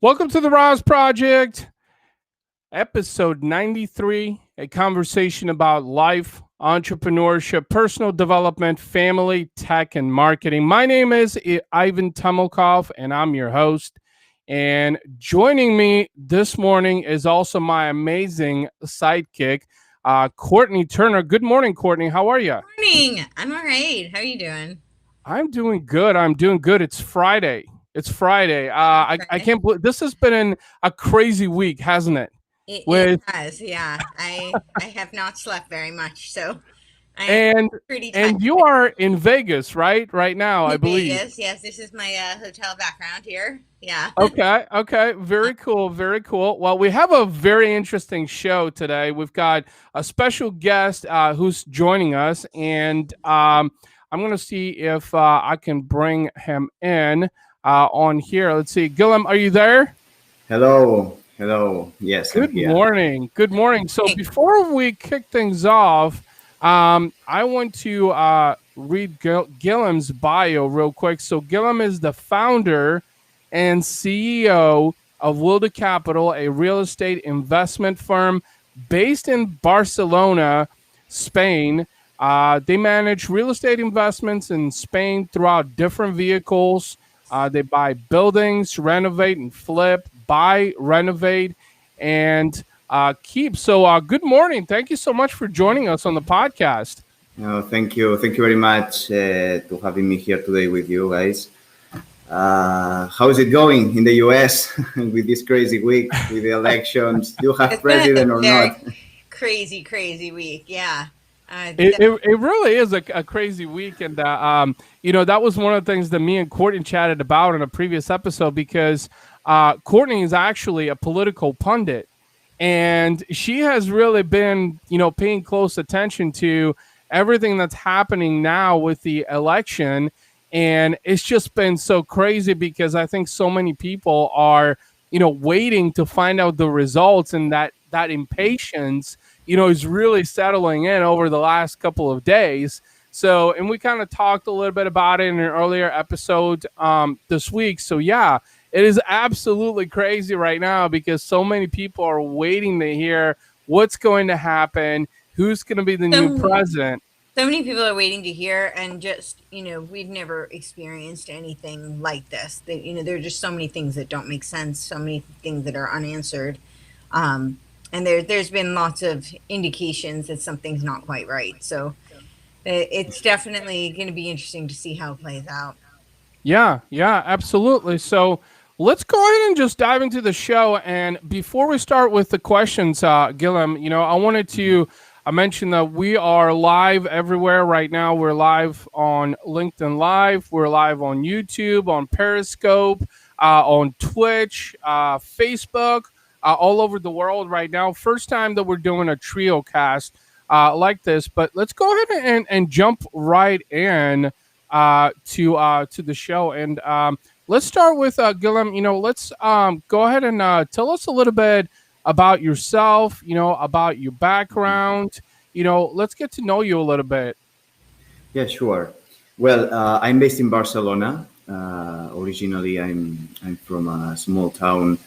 Welcome to the RAS Project, episode 93, a conversation about life, entrepreneurship, personal development, family, tech, and marketing. My name is Ivan Temelkov, and I'm your host. And joining me this morning is also my amazing sidekick, Courtenay Turner. Good morning, Courtenay. How are you? Good morning. I'm all right. How are you doing? I'm doing good. It's Friday. I can't believe this has been a crazy week, hasn't it? It has, yeah. I have not slept very much, so I am and pretty tired. and you are in Vegas, right now, I In believe. Vegas, yes. This is my hotel background here. Yeah. Okay, very cool. Well, we have a very interesting show today. We've got a special guest who's joining us, and I'm going to see if I can bring him in on here. Let's see. Guillem, are you there? Hello. Yes, I'm here. Good morning. So before we kick things off, I want to read Guillem's bio real quick. So Guillem is the founder and CEO of Wilda Capital, a real estate investment firm based in Barcelona, Spain. They manage real estate investments in Spain throughout different vehicles. They buy buildings, renovate and flip, buy, renovate, and keep. So good morning. Thank you so much for joining us on the podcast. Thank you very much to having me here today with you guys. How is it going in the US with this crazy week with the elections? Do you have president or not? Crazy week. Yeah. It really is a crazy week. And, that was one of the things that me and Courtney chatted about in a previous episode, because Courtney is actually a political pundit. And she has really been, paying close attention to everything that's happening now with the election. And it's just been so crazy because I think so many people are, waiting to find out the results, and that impatience, is really settling in over the last couple of days. So, and we kind of talked a little bit about it in an earlier episode this week. So, yeah, it is absolutely crazy right now because so many people are waiting to hear what's going to happen, who's going to be the new president. So many people are waiting to hear, and just, we've never experienced anything like this. There are just so many things that don't make sense, so many things that are unanswered. And there's been lots of indications that something's not quite right. So it's definitely going to be interesting to see how it plays out. Yeah, absolutely. So let's go ahead and just dive into the show. And before we start with the questions, Guillem, I wanted to mention that we are live everywhere right now. We're live on LinkedIn Live. We're live on YouTube, on Periscope, on Twitch, Facebook, all over the world right now. First time that we're doing a trio cast like this, but let's go ahead and jump right in to the show. And let's start with Guillem. Let's go ahead and tell us a little bit about yourself, about your background. Let's get to know you a little bit. Yeah, sure. Well, I'm based in Barcelona. Originally, I'm from a small town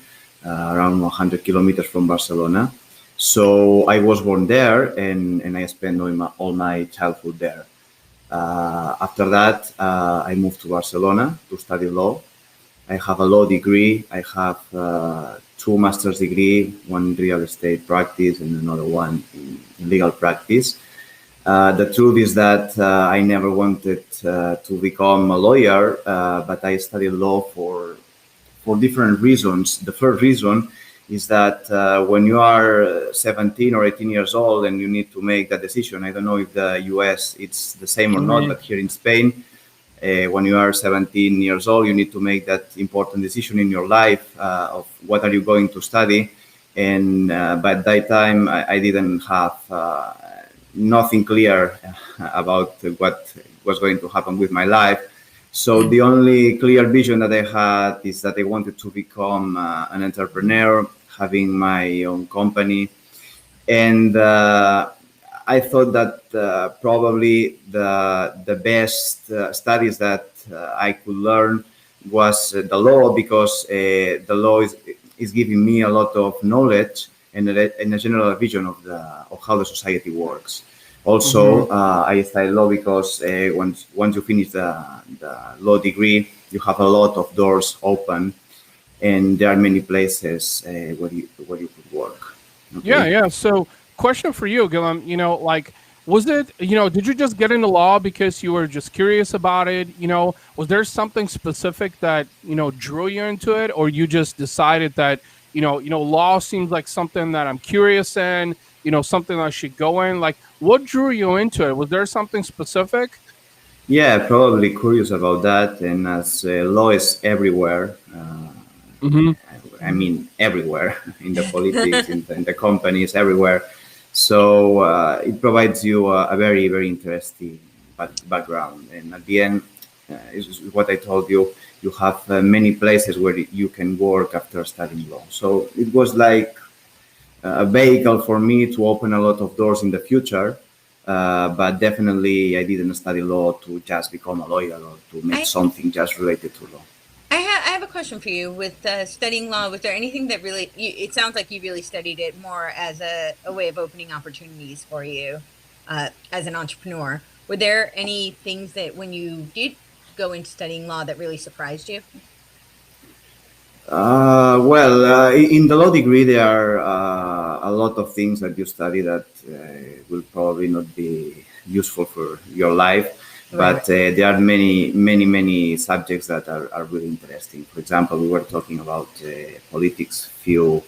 around 100 kilometers from Barcelona. So I was born there, and I spent all my childhood there. After that, I moved to Barcelona to study law. I have a law degree. I have 2 master's degree, one in real estate practice and another one in legal practice. The truth is that I never wanted to become a lawyer, but I studied law for different reasons. The first reason is that when you are 17 or 18 years old and you need to make that decision, I don't know if the US it's the same or not, but here in Spain, when you are 17 years old, you need to make that important decision in your life of what are you going to study. And by that time, I didn't have nothing clear about what was going to happen with my life. So the only clear vision that I had is that I wanted to become an entrepreneur, having my own company. And I thought that probably the best studies that I could learn was the law, because the law is giving me a lot of knowledge and a general vision of how the society works. Also, I studied law because once you finish the law degree, you have a lot of doors open, and there are many places where you could work. Yeah, Okay. yeah. So, question for you, Guillem. Like, was it, did you just get into law because you were just curious about it? Was there something specific that, drew you into it, or you just decided that, law seems like something that I'm curious in, something I should go in? Like, what drew you into it? Was there something specific? Yeah, probably curious about that. And as law is everywhere, Mm-hmm. I mean, everywhere in the politics, in the companies, everywhere. So it provides you a very, very interesting background. And at the end, is what I told you. You have many places where you can work after studying law. So it was like a vehicle for me to open a lot of doors in the future. But definitely, I didn't study law to just become a lawyer or to make I something just related to law. I have a question for you. With studying law, was there anything that really? It sounds like you really studied it more as a way of opening opportunities for you as an entrepreneur. Were there any things that when you did go into studying law that really surprised you? In the law degree, there are a lot of things that you study that will probably not be useful for your life, Right, but right. there are many, many, many subjects that are really interesting. For example, we were talking about politics few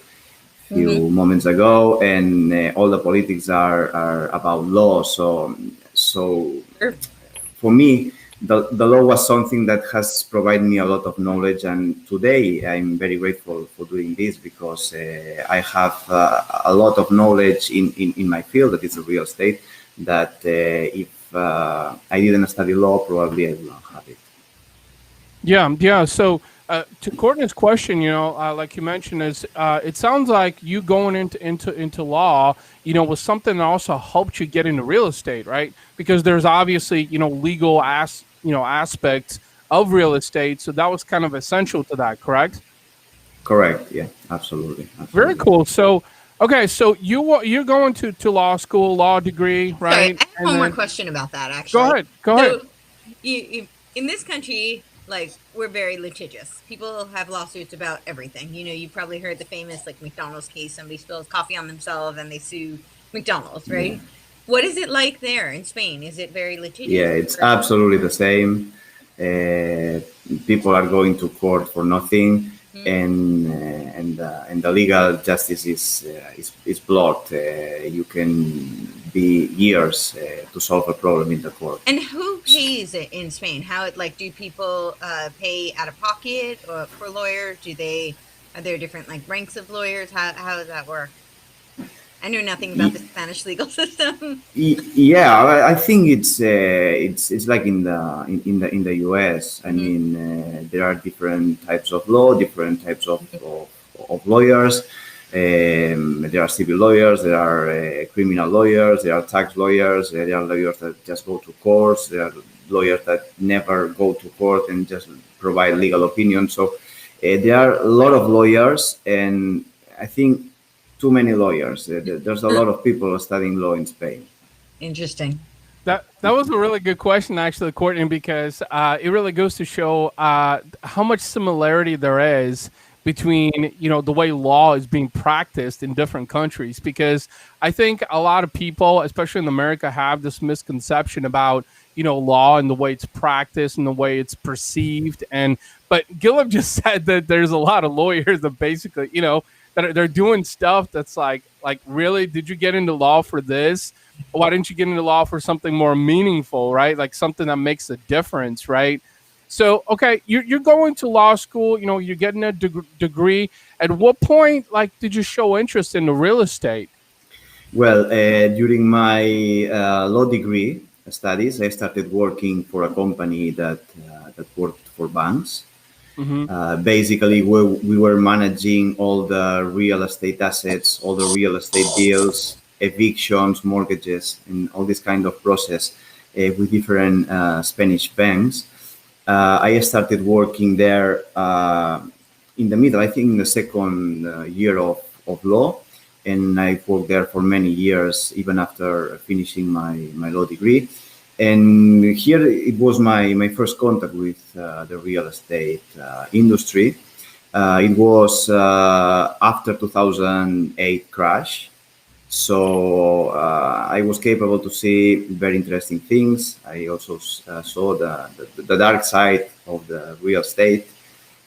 Mm-hmm. moments ago, and all the politics are about law. So Sure. for me, the law was something that has provided me a lot of knowledge, and today I'm very grateful for doing this because I have a lot of knowledge in my field, that is real estate, that if I didn't study law, probably I would not have it. Yeah, yeah. So, to Courtney's question, like you mentioned, is it sounds like you going into law, was something that also helped you get into real estate, right? Because there's obviously, legal aspects of real estate, so that was kind of essential to that, correct? Correct. Yeah, absolutely. Very Absolutely. cool. So, okay, so you're going to law school, law degree, Sorry, I right? have And one more then question about that go actually. ahead, go ahead. So, in this country, like we're very litigious. People have lawsuits about everything. You've probably heard the famous like McDonald's case. Somebody spills coffee on themselves and they sue McDonald's, Yeah. right? What is it like there in Spain? Is it very litigious? Yeah, it's absolutely the same. Uh, People are going to court for nothing, Mhm. and the legal justice is blocked. You can be years to solve a problem in the court. And who pays it in Spain? How it like do people pay out of pocket or for lawyers? Are there different like ranks of lawyers? How does that work? I know nothing about the Spanish legal system. Yeah, I think it's like in the US. I Hmm. mean, there are different types of law, different types of lawyers. There are civil lawyers, there are criminal lawyers, there are tax lawyers, there are lawyers that just go to courts, there are lawyers that never go to court and just provide legal opinions. So there are a lot of lawyers, and I think too many lawyers. There's a lot of people studying law in Spain. Interesting. That was a really good question, actually, Courtney, because it really goes to show how much similarity there is between the way law is being practiced in different countries. Because I think a lot of people, especially in America, have this misconception about law and the way it's practiced and the way it's perceived. And but Gillum just said that there's a lot of lawyers that basically they're doing stuff that's like really, did you get into law for this? Why didn't you get into law for something more meaningful, right? Like something that makes a difference, right? So, okay, you're going to law school, you're getting a degree. At what point, like, did you show interest in the real estate? Well, during my law degree studies, I started working for a company that worked for banks. Mm-hmm. Basically, we were managing all the real estate assets, all the real estate deals, evictions, mortgages, and all this kind of process with different Spanish banks. I started working there in the middle, I think in the second year of law. And I worked there for many years, even after finishing my law degree. And here it was my first contact with the real estate industry. It was after 2008 crash. So I was capable to see very interesting things. I also saw the dark side of the real estate.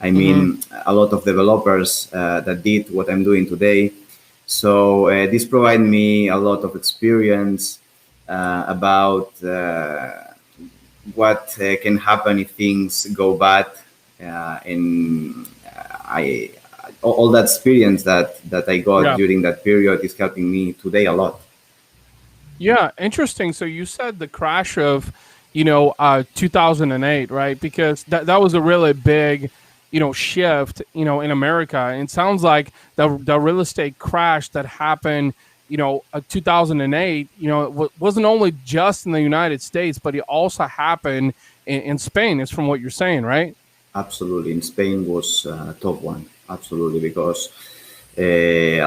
I mean, a lot of developers that did what I'm doing today. So this provided me a lot of experience about what can happen if things go bad. And I all that experience that I got Yeah. during that period is helping me today a lot. Yeah, interesting. So you said the crash of, 2008, right? Because that was a really big, shift, in America. And it sounds like the real estate crash that happened, 2008, wasn't only just in the United States, but it also happened in Spain. Is from what you're saying, right? Absolutely, in Spain was top one. Absolutely, because it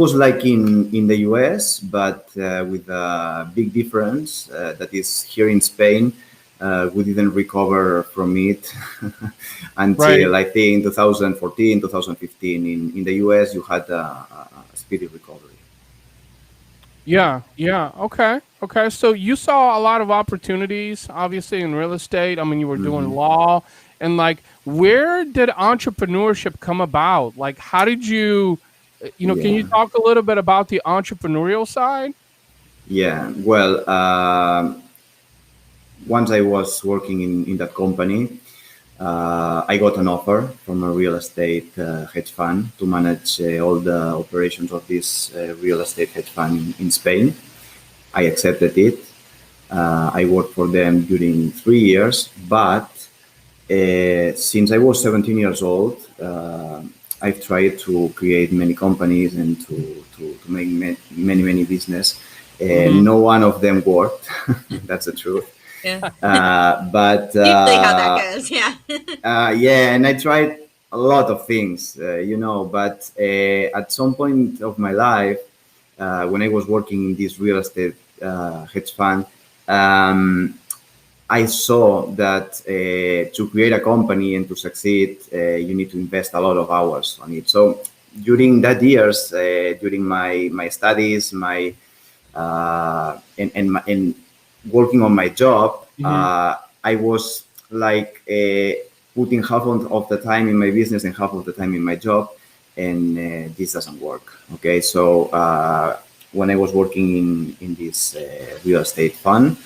was like in the US, but with a big difference. That is, here in Spain, we didn't recover from it Right. until I think 2014, 2015. In the US, you had a speedy recovery. Yeah, yeah. Okay. Okay. So you saw a lot of opportunities, obviously, in real estate. I mean, you were doing law. And like, where did entrepreneurship come about? Like, how did you, can you Yeah, talk a little bit about the entrepreneurial side? yeah. Well, once I was working in that company, I got an offer from a real estate hedge fund to manage all the operations of this real estate hedge fund in Spain. I accepted it. I worked for them during 3 years, but since I was 17 years old, I've tried to create many companies and to make many business. Hmm. No one of them worked. That's the truth. Yeah. But Usually how that goes. Yeah. yeah, and I tried a lot of things, but at some point of my life, when I was working in this real estate hedge fund, um, I saw that to create a company and to succeed, you need to invest a lot of hours on it. So during that years, during my studies, and working on my job, Hmm. I was like putting half of the time in my business and half of the time in my job, and this doesn't work. Okay, so when I was working in this real estate fund,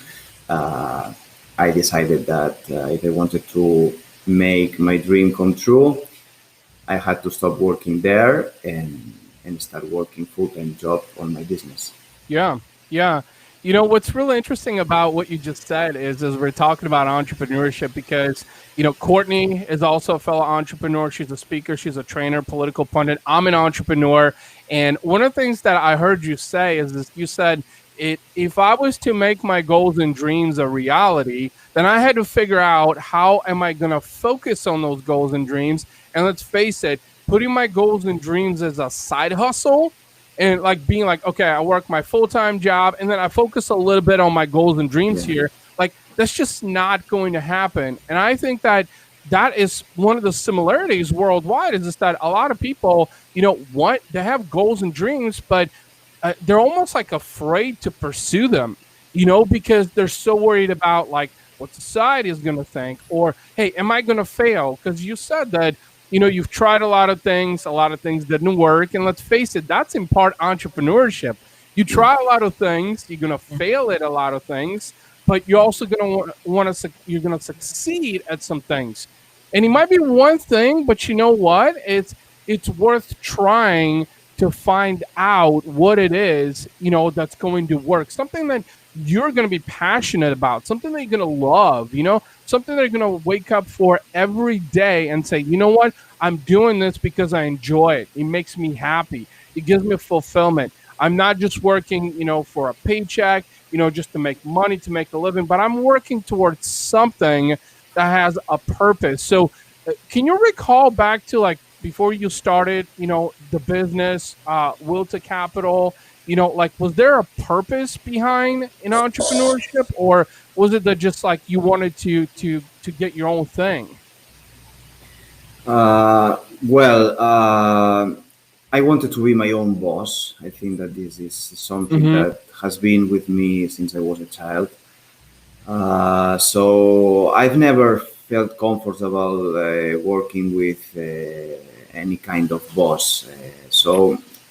uh, I decided that if I wanted to make my dream come true, I had to stop working there and start working full-time job on my business. Yeah, yeah. What's really interesting about what you just said is we're talking about entrepreneurship because, Courtney is also a fellow entrepreneur. She's a speaker, she's a trainer, political pundit. I'm an entrepreneur. And one of the things that I heard you say is this, you said, if I was to make my goals and dreams a reality, then I had to figure out how am I going to focus on those goals and dreams. And let's face it, putting my goals and dreams as a side hustle and like being like, okay, I work my full-time job and then I focus a little bit on my goals and dreams Yeah, here. Like that's just not going to happen. And I think that that is one of the similarities worldwide is just that a lot of people, want they have goals and dreams, but they're almost like afraid to pursue them, because they're so worried about like what society is going to think or, hey, am I going to fail? Because you said that, you've tried a lot of things didn't work. And let's face it, that's in part entrepreneurship. You yeah, try a lot of things, you're going to fail at a lot of things, but you're also going to you're going to succeed at some things. And it might be one thing, but you know what? It's worth trying to find out what it is, that's going to work. Something that you're going to be passionate about, something that you're going to love, something that you're going to wake up for every day and say, you know what? I'm doing this because I enjoy it. It makes me happy. It gives me fulfillment. I'm not just working, for a paycheck. just to make money, to make a living, but I'm working towards something that has a purpose. So, can you recall back to like before you started, the business, Will to Capital? Like, was there a purpose behind entrepreneurship, or was it that just like you wanted to get your own thing? Well, I wanted to be my own boss. I think that this is something Mm-hmm. that has been with me since I was a child. So I've never felt comfortable working with any kind of boss.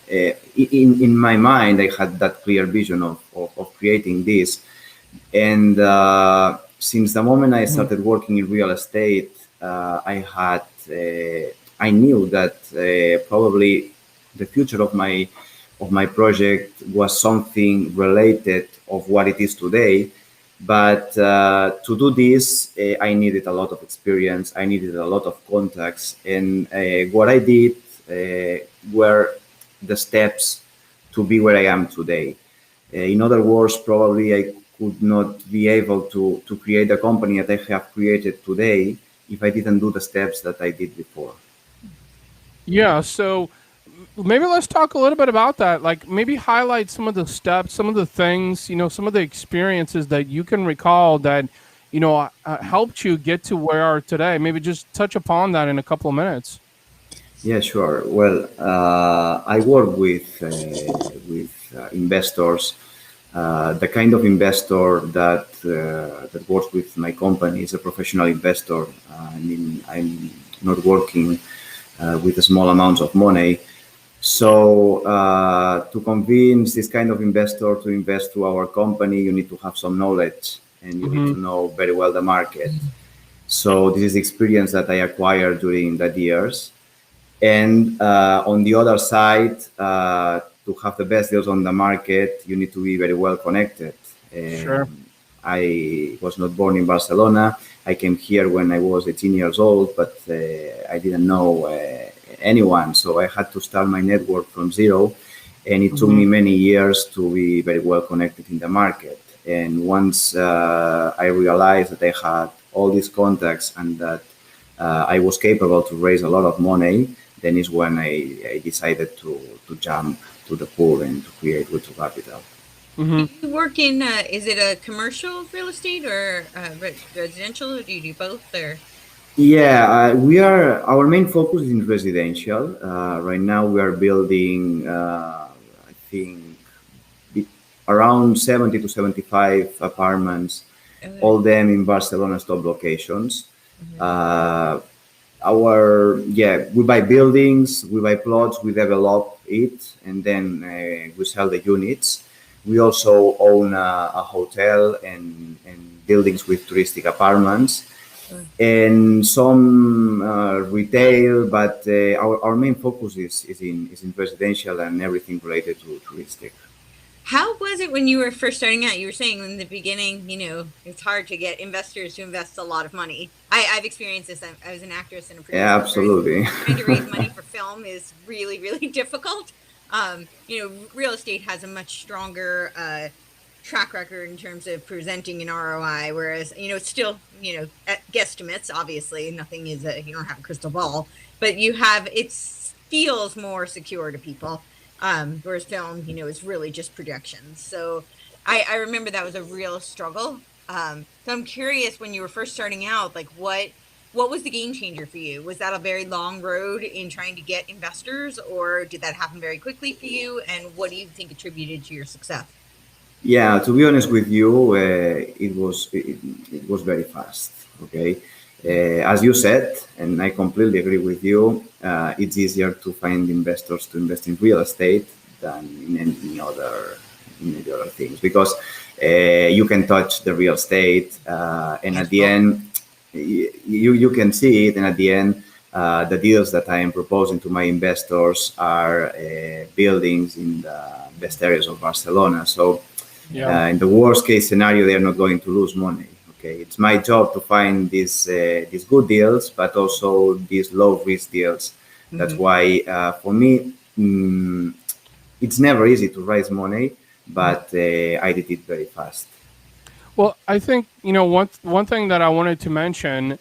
In my mind, I had that clear vision of creating this. And since the moment I Mm-hmm. started working in real estate, I knew that probably the future of my project was something related of what it is today. But to do this, I needed a lot of experience. I needed a lot of contacts, and what I did were the steps to be where I am today. In other words, probably I could not be able to create the company that I have created today if I didn't do the steps that I did before. Yeah, so maybe let's talk a little bit about that. Like maybe highlight some of the steps, some of the things, some of the experiences that you can recall that, helped you get to where you are today. Maybe just touch upon that in a couple of minutes. Yeah, sure. Well, I work with investors. The kind of investor that works with my company is a professional investor. I mean, I'm not working with small amounts of money. So to convince this kind of investor to invest to our company, you need to have some knowledge and you need Mm-hmm. to know very well the market. So this is the experience that I acquired during that years. And on the other side, to have the best deals on the market, you need to be very well connected. Sure. I was not born in Barcelona. I came here when I was 18 years old, but I didn't know anyone. So I had to start my network from zero. And it took Mm-hmm. me many years to be very well connected in the market. And once I realized that I had all these contacts and that I was capable to raise a lot of money, then is when I decided to jump to the pool and to create Virtual Capital. Do Mm-hmm. you work in, is it a commercial real estate or residential, or do you do both? Or Yeah, our main focus is in residential. Right now we are building, I think, be- around 70 to 75 apartments, okay. all them in Barcelona's top locations. Mhm. Uh, we buy buildings, we buy plots, we develop it, and then we sell the units. We also own a hotel and buildings with touristic apartments Sure. and some retail, but our main focus is in residential and everything related to touristic. How was it when you were first starting out? You were saying in the beginning, it's hard to get investors to invest a lot of money. I've experienced this. I was an actress and a Yeah, producer, and absolutely. trying to raise money for film is really, really difficult. Real estate has a much stronger track record in terms of presenting an ROI, whereas, it's still, at guesstimates, obviously, nothing is you don't have a crystal ball, but it feels more secure to people. Whereas film, is really just projections. So I remember that was a real struggle. So I'm curious, when you were first starting out, like what was the game changer for you? Was that a very long road in trying to get investors, or did that happen very quickly for you? And what do you think attributed to your success? Yeah, to be honest with you, it was very fast. Okay, as you said, and I completely agree with you. It's easier to find investors to invest in real estate than in any other things because you can touch the real estate, and at the Tangible. end, you can see it, and at the end. The deals that I am proposing to my investors are buildings in the best areas of Barcelona. So Yeah. in the worst case scenario, they are not going to lose money. Okay, it's my job to find these good deals, but also these low risk deals. That's Hmm. why for me, it's never easy to raise money, but I did it very fast. Well, I think one thing that I wanted to mention,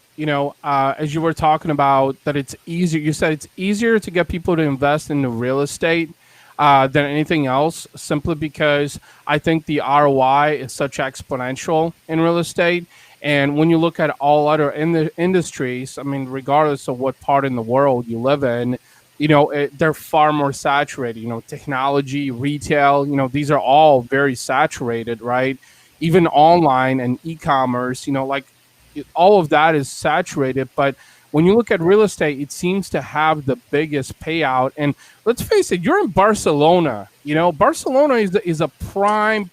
as you were talking about that it's easier. You said it's easier to get people to invest into real estate than anything else, simply because I think the ROI is such exponential in real estate. And when you look at all other industries, I mean, regardless of what part in the world you live in, they're far more saturated. Technology, retail, these are all very saturated, right? Even online and e-commerce, all of that is saturated. But when you look at real estate, it seems to have the biggest payout. And let's face it, you're in Barcelona. Barcelona is a prime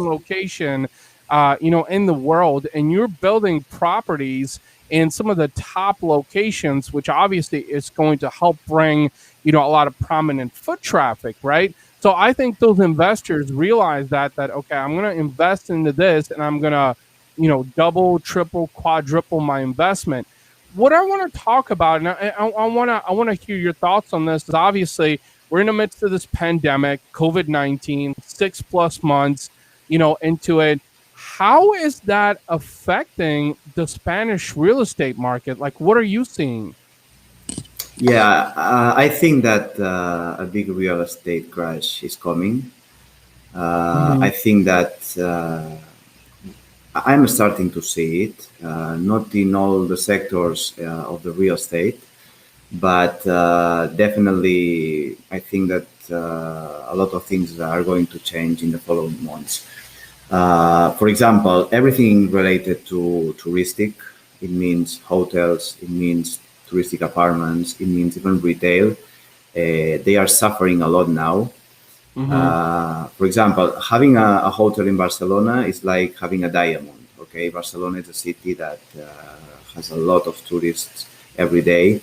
location, in the world, and you're building properties in some of the top locations, which obviously is going to help bring, a lot of prominent foot traffic, right? So I think those investors realize that okay, I'm going to invest into this, and I'm going to, double, triple, quadruple my investment. What I want to talk about, and I want to hear your thoughts on this, is obviously we're in the midst of this pandemic, COVID-19, 6+ months, into it. How is that affecting the Spanish real estate market? Like, what are you seeing? Yeah, I think that a big real estate crash is coming. I think that I'm starting to see it, not in all the sectors of the real estate, but definitely I think that a lot of things are going to change in the following months. For example, everything related to touristic, it means hotels, it means touristic apartments, it means even retail. They are suffering a lot now. For example, having a hotel in Barcelona is like having a diamond. Okay, Barcelona is a city that has a lot of tourists every day.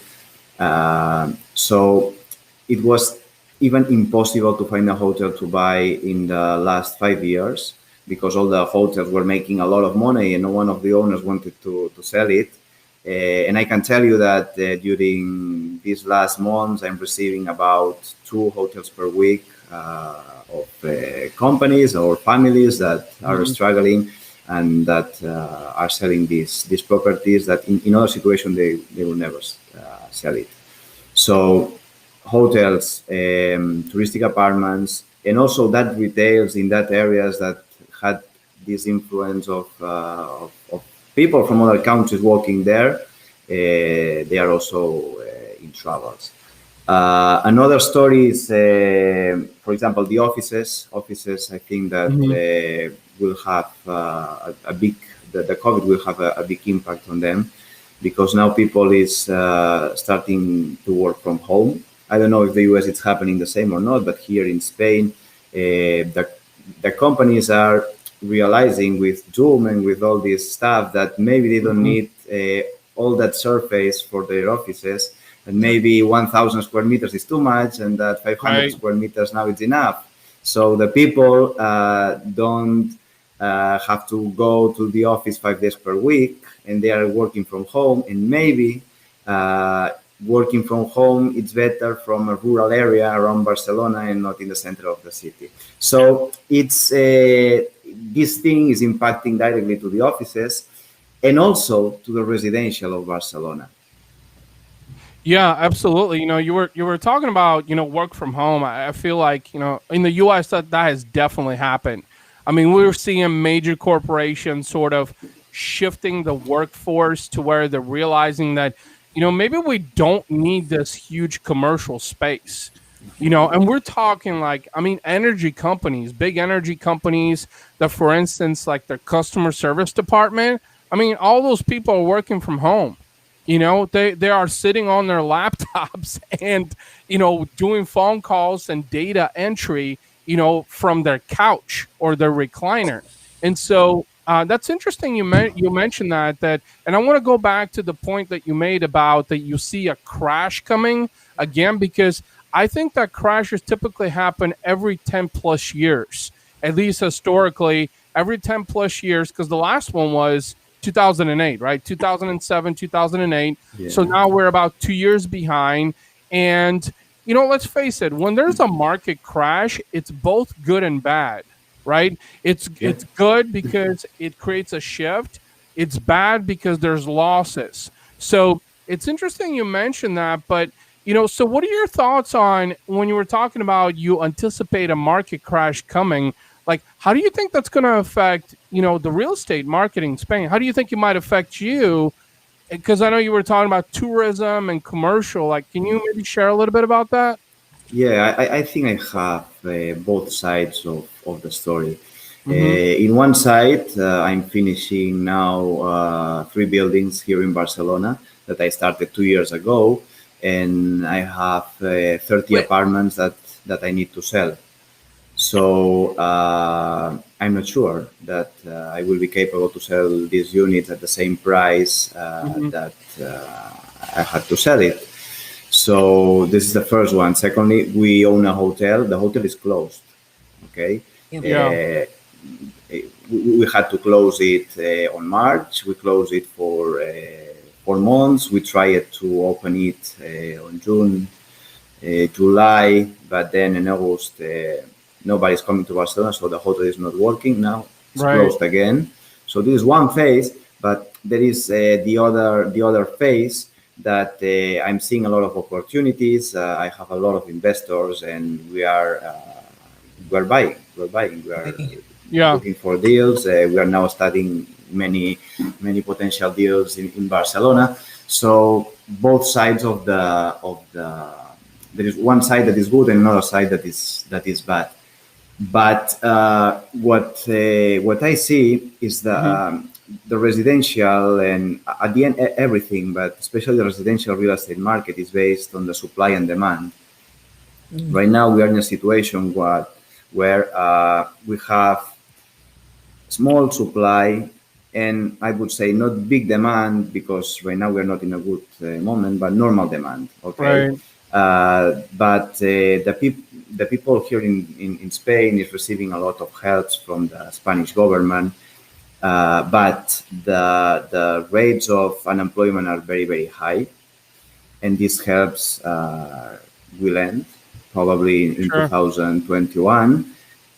So it was even impossible to find a hotel to buy in the last 5 years because all the hotels were making a lot of money and no one of the owners wanted to sell it. And I can tell you that during these last months, I'm receiving about 2 hotels per week of companies or families that are struggling and that are selling these properties that in other situations they will never sell it. So hotels, touristic apartments, and also that retails in that areas that had this influence of people from other countries working there, they are also in troubles. Another story is, for example, the offices. Offices, I think that will have a big, the COVID will have a big impact on them because now people is starting to work from home. I don't know if the US it's happening the same or not, but here in Spain, the companies are realizing with Zoom and with all this stuff that maybe they don't need all that surface for their offices, and maybe 1,000 square meters is too much, and that 500 square meters now is enough. So the people don't have to go to the office 5 days per week, and they are working from home, and maybe working from home, it's better from a rural area around Barcelona and not in the center of the city. So it's this thing is impacting directly to the offices and also to the residential of Barcelona. Yeah, absolutely. You were talking about, work from home. I feel like, in the US that has definitely happened. I mean, we're seeing major corporations sort of shifting the workforce to where they're realizing that, maybe we don't need this huge commercial space. And we're talking like, I mean, energy companies, big energy companies that, for instance, like their customer service department, I mean, all those people are working from home. They are sitting on their laptops and, doing phone calls and data entry, from their couch or their recliner. And so that's interesting. You mentioned that, and I want to go back to the point that you made about that you see a crash coming again, because I think that crashes typically happen every 10 plus years, at least historically, every 10 plus years, because the last one was 2008, right? 2007, 2008. Yeah. So now we're about 2 years behind. And, let's face it, when there's a market crash, it's both good and bad. right? It's good because it creates a shift. It's bad because there's losses. So it's interesting you mentioned that, but so what are your thoughts on when you were talking about you anticipate a market crash coming? Like, how do you think that's going to affect, the real estate market in Spain? How do you think it might affect you? Because I know you were talking about tourism and commercial. Like, can you maybe share a little bit about that? Yeah, I think I have both sides of the story. Mm-hmm. In one side, I'm finishing now 3 buildings here in Barcelona that I started 2 years ago, and I have 30 What? apartments that I need to sell. So I'm not sure that I will be capable to sell these units at the same price Mm-hmm. that I had to sell it. So this is the first one. Secondly, we own a hotel. The hotel is closed. Okay. Yeah. Yeah. We had to close it on March. We closed it for 4 months. We tried to open it on June, July, but then in August, nobody's coming to Barcelona, so the hotel is not working now. It's Right. closed again. So this is one phase, but there is the other phase that I'm seeing a lot of opportunities. I have a lot of investors, and we're buying. We're buying. We are Yeah. looking for deals. We are now studying many potential deals in Barcelona. So both sides of the there is one side that is good and another side that is bad. But what I see is Mm-hmm. the residential, and at the end everything, but especially the residential real estate market is based on the supply and demand. Mm. Right now we are in a situation where we have small supply, and I would say not big demand, because right now we're not in a good moment, but normal demand. Okay. Right. But the people here in Spain is receiving a lot of help from the Spanish government, but the rates of unemployment are very high, and this helps will end probably in Sure. 2021,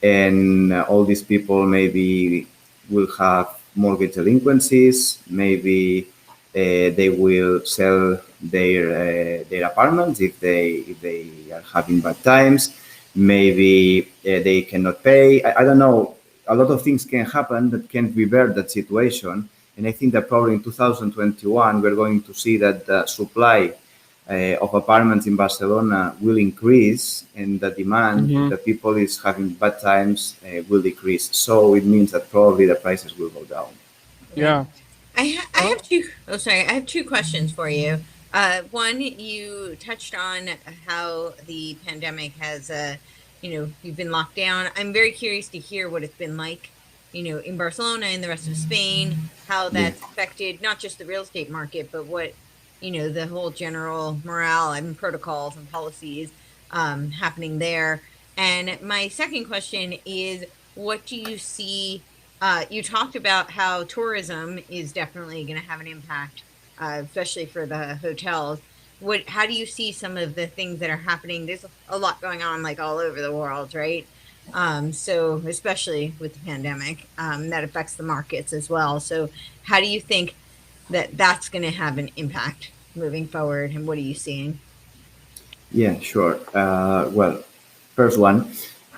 and all these people maybe will have mortgage delinquencies. Maybe they will sell their apartments if they are having bad times. Maybe they cannot pay. I don't know. A lot of things can happen that can revert that situation. And I think that probably in 2021 we're going to see that the supply of apartments in Barcelona will increase, and the demand, Mm-hmm. the people is having bad times, will decrease. So it means that probably the prices will go down. Yeah. Yeah. I have two. Oh, sorry. I have two questions for you. One, you touched on how the pandemic has, you've been locked down. I'm very curious to hear what it's been like, in Barcelona and the rest of Spain, how Yeah. that's affected not just the real estate market, but what, the whole general morale and protocols and policies happening there. And my second question is, what do you see? You talked about how tourism is definitely going to have an impact, especially for the hotels. How do you see some of the things that are happening? There's a lot going on, like all over the world, right? So especially with the pandemic, that affects the markets as well. So how do you think that that's going to have an impact moving forward, and what are you seeing? Yeah, sure. Well, first one.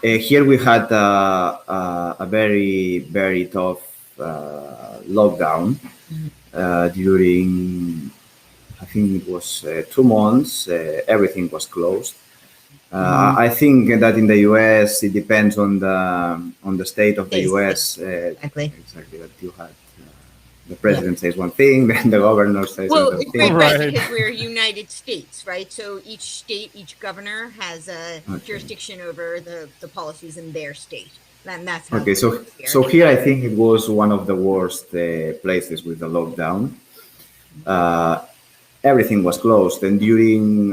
Here we had a very tough lockdown during, I think it was 2 months. Everything was closed. Mm-hmm. I think that in the US it depends on the state of the States, US. exactly. Exactly, that you had. The president says one thing, then the governor says Well, another right, thing. right, Right. because we're United States, right? So each state, each governor has a Okay. jurisdiction over the policies in their state. And that's how Okay, it so works so here. here I think it was one of the worst places with the lockdown. Uh, Everything was closed, and during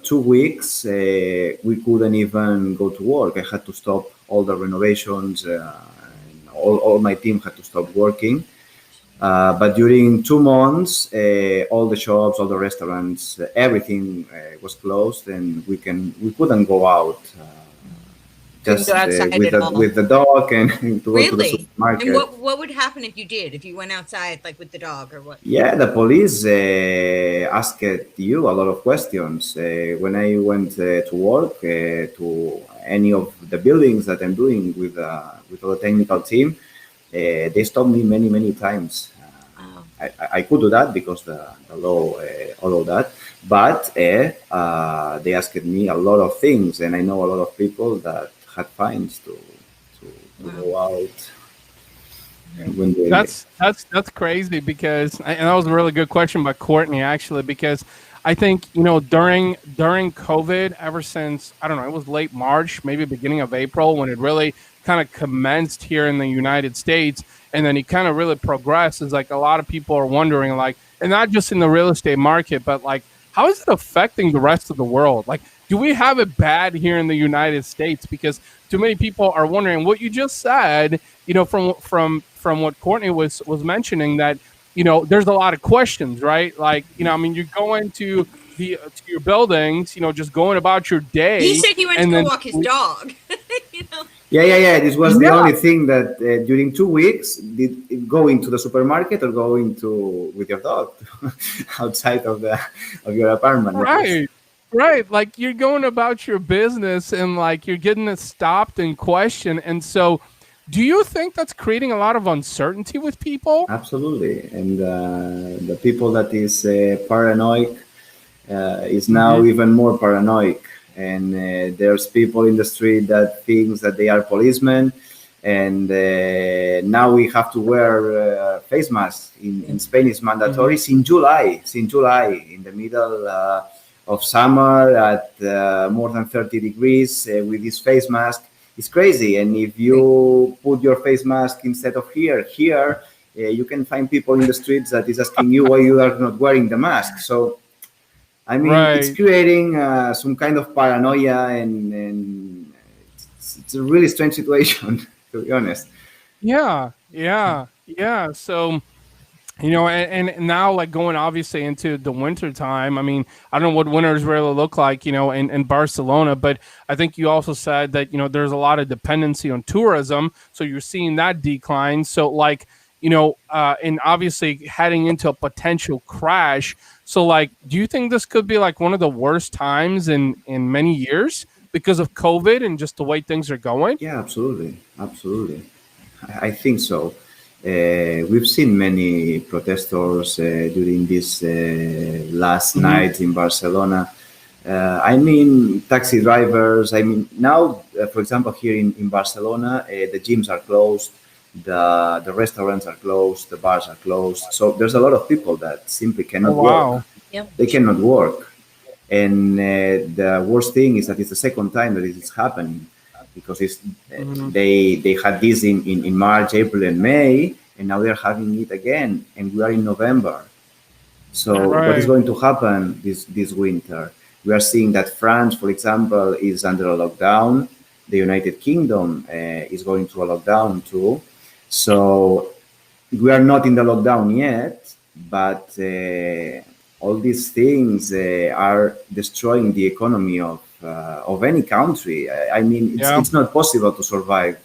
2 weeks we couldn't even go to work. I had to stop all the renovations. And all my team had to stop working. But during 2 months, all the shops, all the restaurants, everything was closed, and we couldn't go out. Couldn't go just outside at all. with the dog and to go to the Really? And supermarket. what would happen if you did? If you went outside, like with the dog, or what? Yeah, the police asked you a lot of questions. When I went to work to any of the buildings that I'm doing with the technical team, they stopped me many times. Oh, I could do that because the law allowed that, but they asked me a lot of things, and I know a lot of people that had fines to wow. go out when they. That's crazy because and that was a really good question by Courtney actually because I think during COVID ever since I don't know it was late March maybe beginning of April when it really kind of commenced here in the United States and then it kind of really progressed is like a lot of people are wondering like and not just in the real estate market but like how is it affecting the rest of the world like do we have it bad here in the United States because too many people are wondering what you just said from what Courtney was mentioning that there's a lot of questions, right? Like I mean, you go into to your buildings, just going about your He day, said he went to and go then walk his dog. you know. Yeah. This was the yeah, only thing that during 2 weeks did going to the supermarket or going to with your dog outside of your apartment. It was right, right. Like you're going about your business, and like you're getting it stopped and questioned, and so. Do you think that's creating a lot of uncertainty with people? absolutely, and the people that is paranoid is now Hmm. even more paranoid. And there's people in the street that thinks that they are policemen, and now we have to wear face masks. In Spain, it's Hmm. mandatory since July. Since July, in the middle of summer at more than 30 degrees with this face mask, it's crazy. And if you put your face mask instead of here, you can find people in the streets that is asking you why you are not wearing the mask. So I mean, it's Right. creating some kind of paranoia, and it's a really strange situation, to be honest. Yeah. Yeah. Yeah. So. And now like going obviously into the winter time. I mean, I don't know what winters really look like, in Barcelona, but I think you also said that, there's a lot of dependency on tourism. So you're seeing that decline. So like, and obviously heading into a potential crash. So like, do you think this could be like one of the worst times in many years because of COVID and just the way things are going? Yeah, absolutely. I think so. We've seen many protesters during these last Hmm. nights in Barcelona. I mean, taxi drivers. I mean, now, for example, here in Barcelona, the gyms are closed, the restaurants are closed, the bars are closed. So there's a lot of people that simply Oh, cannot work. wow. Yep. They cannot work, and the worst thing is that it's the second time that it is happening, because Hmm. they had this in March, April, and May, and now they're having it again, and we are in November. So what is Right. going to happen this winter? We are seeing that France, for example, is under a lockdown. The United Kingdom is going through a lockdown too. So we are not in the lockdown yet, but all these things are destroying the economy of any country. I mean, Yeah. it's not possible to survive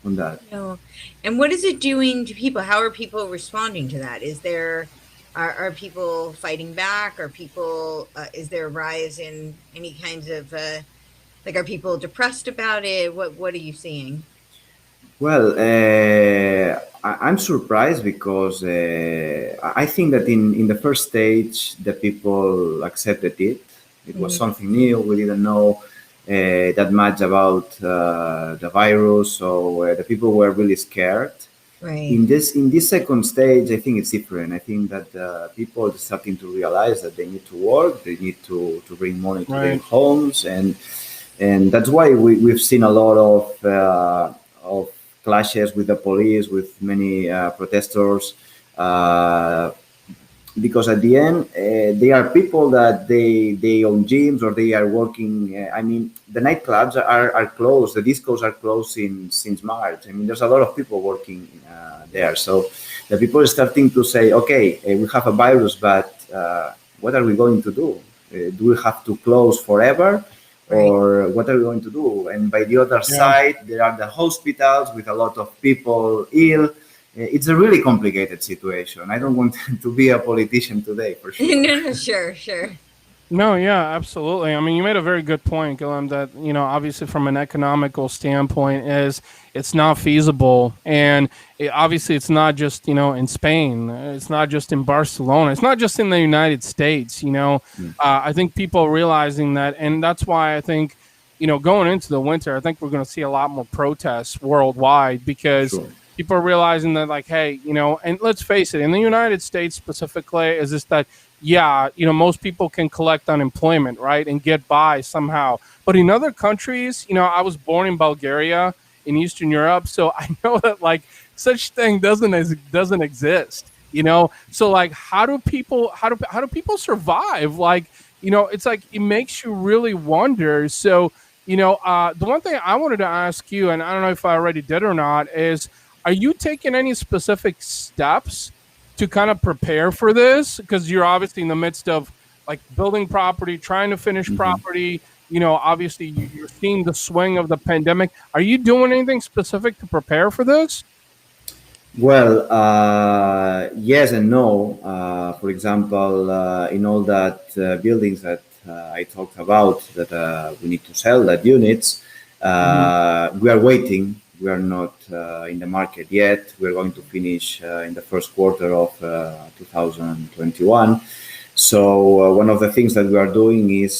on that. No. And what is it doing to people? How are people responding to that? Are people fighting back? Are people is there a rise in any kinds of like are people depressed about it? What are you seeing? Well, I'm surprised because I think that in the first stage, the people accepted it. It was Hmm. something new. We didn't know that much about the virus, so the people were really scared. Right. In this second stage, I think it's different. I think that people are starting to realize that they need to work, they need to bring money to their Right. homes, and that's why we've seen a lot of clashes with the police, with many protesters, uh, because at the end they are people that they own gyms or they are working. I mean, the nightclubs are closed, the discos are closed since March. I mean, there's a lot of people working there, so the people are starting to say, okay, we have a virus, but what are we going to do? Do we have to close forever, Right. or what are we going to do? And by the other Yeah. side, there are the hospitals with a lot of people ill. It's a really complicated situation. I don't want to be a politician today, for sure. No, no, sure, sure. No, yeah, absolutely. I mean, you made a very good point, Guillem, that, obviously from an economical standpoint is it's not feasible. And obviously it's not just, in Spain, it's not just in Barcelona, it's not just in the United States, Mm, I think people realizing that, and that's why I think, going into the winter, I think we're going to see a lot more protests worldwide because sure. people are realizing that, like, hey, and let's face it, in the United States specifically, is this that yeah, most people can collect unemployment, right, and get by somehow. But in other countries, I was born in Bulgaria in Eastern Europe, so I know that like such thing doesn't exist. So like, how do people survive? Like, it's like it makes you really wonder. So the one thing I wanted to ask you, and I don't know if I already did or not, is are you taking any specific steps to kind of prepare for this, because you're obviously in the midst of like building property, trying to finish Mhm. property, obviously you're seeing the swing of the pandemic. Are you doing anything specific to prepare for this? Well, yes and no. For example, in all that buildings that I talked about that we need to sell, that units, Hmm. we are waiting. We are not in the market yet. We're going to finish in the first quarter of 2021. So one of the things that we are doing is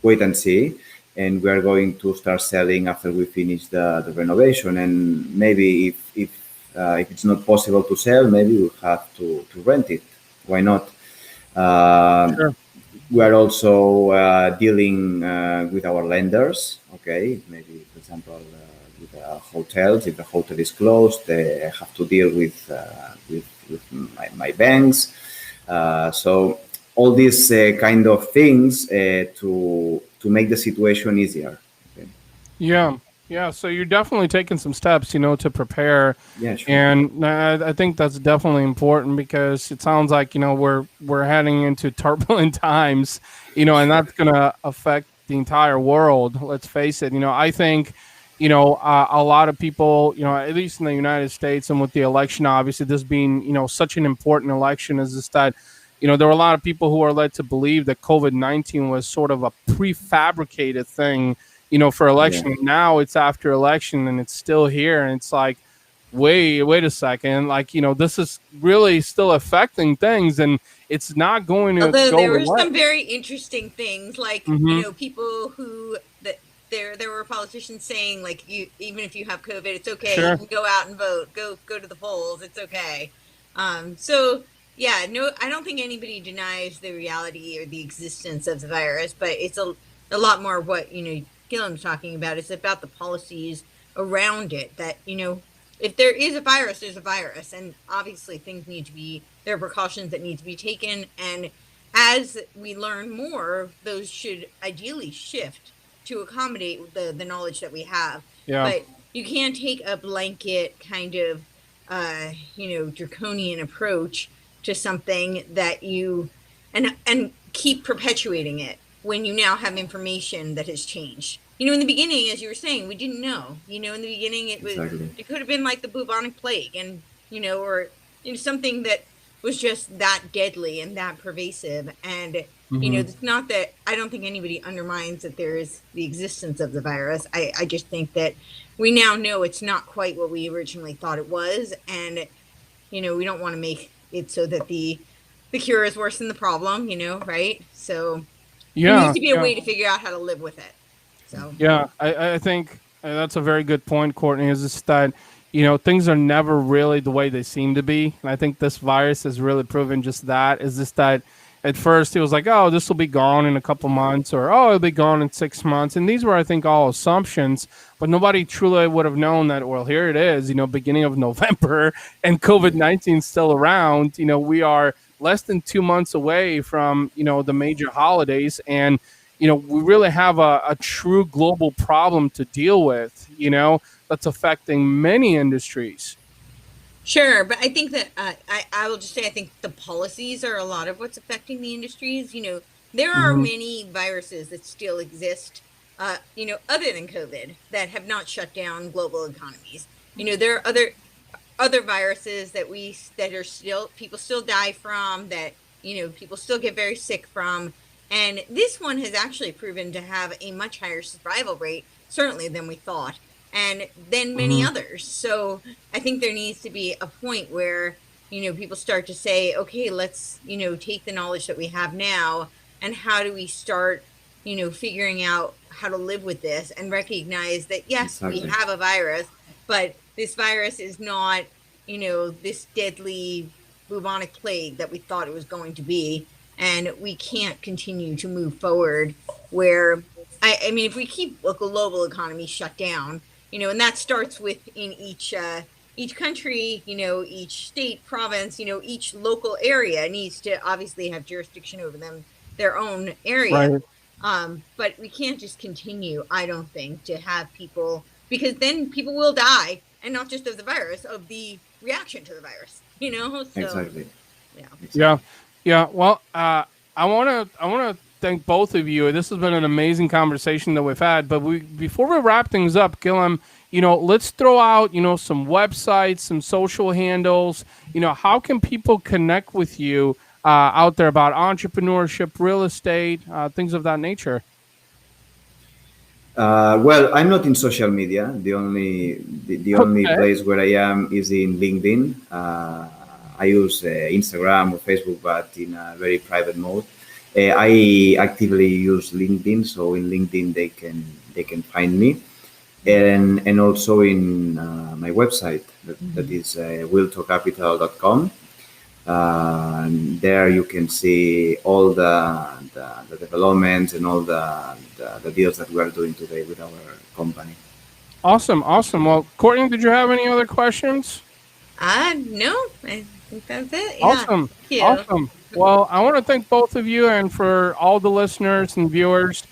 wait and see, and we are going to start selling after we finish the renovation. And maybe if it's not possible to sell, maybe we have to rent it. Why not? Uh, Sure. we are also dealing with our lenders. Okay, maybe for example with hotels. If the hotel is closed, they have to deal with my banks. So all these kind of things to make the situation easier. Okay. Yeah, yeah. So you're definitely taking some steps, to prepare, Yeah, sure. and I think that's definitely important because it sounds like we're heading into turbulent times, and Sure. that's gonna affect the entire world. Let's face it. I think, a lot of people, at least in the United States, and with the election, obviously this being, such an important election, is just that. There were a lot of people who are led to believe that COVID-19 was sort of a prefabricated thing, for Yeah. election. Now it's after election and it's still here. And it's like, wait a second. Like, this is really still affecting things and it's not going to Although go there were away. some very interesting things, like Hmm. people who that there were politicians saying like you even if you have COVID, it's okay. You Sure. can go out and vote. Go to the polls. It's okay. So yeah, no, I don't think anybody denies the reality or the existence of the virus, but it's a lot more what Gillen's talking about. It's about the policies around it that if there is a virus, there's a virus, and obviously things need to be there are precautions that need to be taken, and as we learn more, those should ideally shift to accommodate the knowledge that we have. Yeah. But you can't take a blanket kind of draconian approach to something that you and keep perpetuating it when you now have information that has changed. In the beginning, as you were saying, we didn't know. In the beginning, Exactly. it could have been like the bubonic plague, and or something that was just that deadly and that pervasive. And Hmm. it's not that I don't think anybody undermines that there is the existence of the virus. I just think that we now know it's not quite what we originally thought it was, and we don't want to make it so that the cure is worse than the problem. Right? So there needs Yeah. to be a Yeah. way to figure out how to live with it. So Yeah, I think that's a very good point, Courtney. Is just that things are never really the way they seem to be, and I think this virus has really proven just that. Is just that at first it was like, oh, this will be gone in a couple months, or oh, it'll be gone in 6 months, and these were, I think, all assumptions. But nobody truly would have known that. Well, here it is, beginning of November, and Yeah. COVID-19 still around. We are less than 2 months away from the major holidays, and we really have a true global problem to deal with, that's affecting many industries. sure, but I think that I will just say I think the policies are a lot of what's affecting the industries. there are many viruses that still exist, other than COVID, that have not shut down global economies. There are other viruses that are still, people still die from, that people still get very sick from, and this one has actually proven to have a much higher survival rate, certainly, than we thought, and then many others. So I think there needs to be a point where people start to say, okay, let's take the knowledge that we have now, and how do we start figuring out how to live with this, and recognize that yes, we have a virus, but this virus is not this deadly bubonic plague that we thought it was going to be, and we can't continue to move forward where I mean, if we keep a global economy shut down, and that starts with in each country, each state, province, each local area needs to obviously have jurisdiction over their own area. Right. But we can't just continue, I don't think, to have people, because then people will die, and not just of the virus, of the reaction to the virus, So, exactly. Yeah. Well, I want to thank both of you. This has been an amazing conversation that we've had. But before we wrap things up, Guillem, let's throw out some websites, some social handles. How can people connect with you out there about entrepreneurship, real estate, things of that nature? Well, I'm not in social media. The only place where I am is in LinkedIn. I use Instagram or Facebook, but in a very private mode. I actively use LinkedIn, so in LinkedIn they can find me, and also in my website that is willtocapital.com. And there you can see all the developments and all the deals that we are doing today with our company. Awesome. Well, Courtney, did you have any other questions? No, I think that's it. Yeah. Awesome. Well, I want to thank both of you, and for all the listeners and viewers.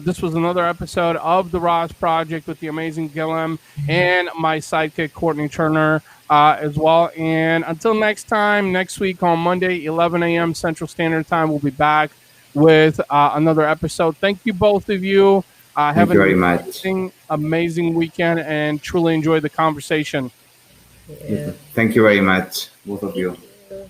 This was another episode of the RAS Project with the amazing Guillem and my sidekick, Courtenay Turner, as well. And until next time, next week on Monday, 11 a.m. Central Standard Time, we'll be back with another episode. Thank you, both of you. Have an amazing weekend, and truly enjoy the conversation. Yeah. Thank you very much, both of you.